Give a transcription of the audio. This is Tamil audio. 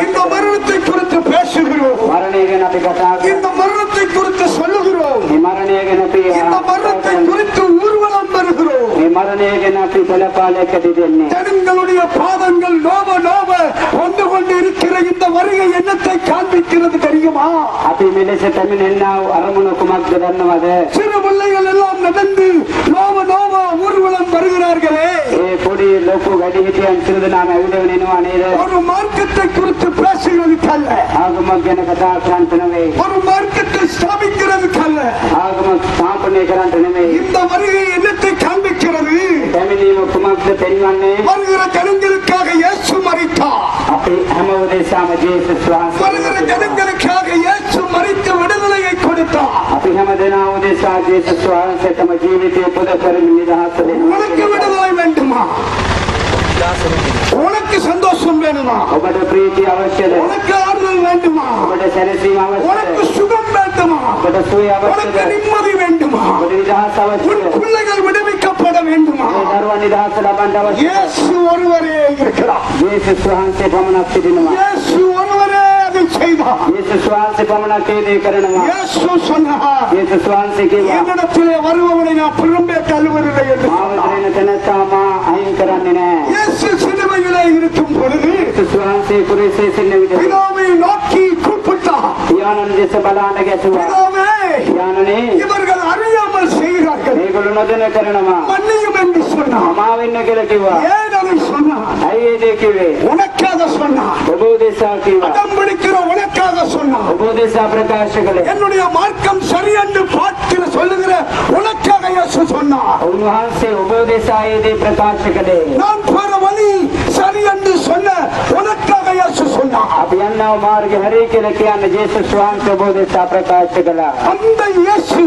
இந்த மரணத்தை குறித்து பேசுகிறோம். இந்த மரணத்தை குறித்து சொல்லுகிறோம். இந்த மரணத்தை குறித்து ஊர்வலம் வருகிறோம். ஜனங்களுடைய பாதங்கள் நோவ நோவ வந்து கொண்டு இருக்கிற இந்த வருகை எண்ணத்தை காண்பிக்கிறது தெரியுமா? சிறு பிள்ளைகள் எல்லாம் நடந்து நோவ நோவ ஊர்வலம் வருகிறார்களே. ஒரு மார்க்கத்தை குறித்து பேசுகிறதுக்கல்ல, ஒரு மார்க்கத்தை ஸ்தாபிக்கிறதுக்கல்ல. இந்த வருகை எண்ணத்தை காண்பிக்கிறது. வருகிற ஜனங்களுக்காக இயேசு மரித்தார். வருகிற ஜனங்களுக்காக இயேசு மரித்து விடுதலையை கொடுத்தார். உனக்கு விடுதலை வேண்டுமா? உனக்கு சந்தோஷம் வேணுமா? உனக்கு ஆறுதல் வேண்டுமா? உனக்கு சுகம் வேண்டுமா? உனக்கு நிம்மதி வேண்டுமா? உன் பிள்ளைகள் விடுவிக்கப்பட வேண்டுமா? இயேசு ஒருவரே இருக்கிறார். இயேசு ஒருவரே அதை செய்தார். இயேசு சொன்னார், என்னிடத்திலே வருபவனை நான் புறம்பே தள்ளுவதில்லை என்று இயேசு சிலுவையிலே இருக்கும் பொழுது பிதாவை நோக்கி கூப்பிட்டார். பிதாவே, இவர்கள் அறியாமல் செய்கிறார்கள், மன்னியும் என்று சொன்னார். ஏன் அதை சொன்னார்? உனக்காக சொன்னார். அடம் பிடிக்கிற உனக்காக சொன்னார். என்னுடைய மார்க்கம் சரி என்று பார்க்கிற சொல்லுகிற உனக்காக இயேசு சொன்னார். நான் போற வழி சரி என்று சொன்ன உனக்காக இயேசு சொன்னார். அந்த இயேசு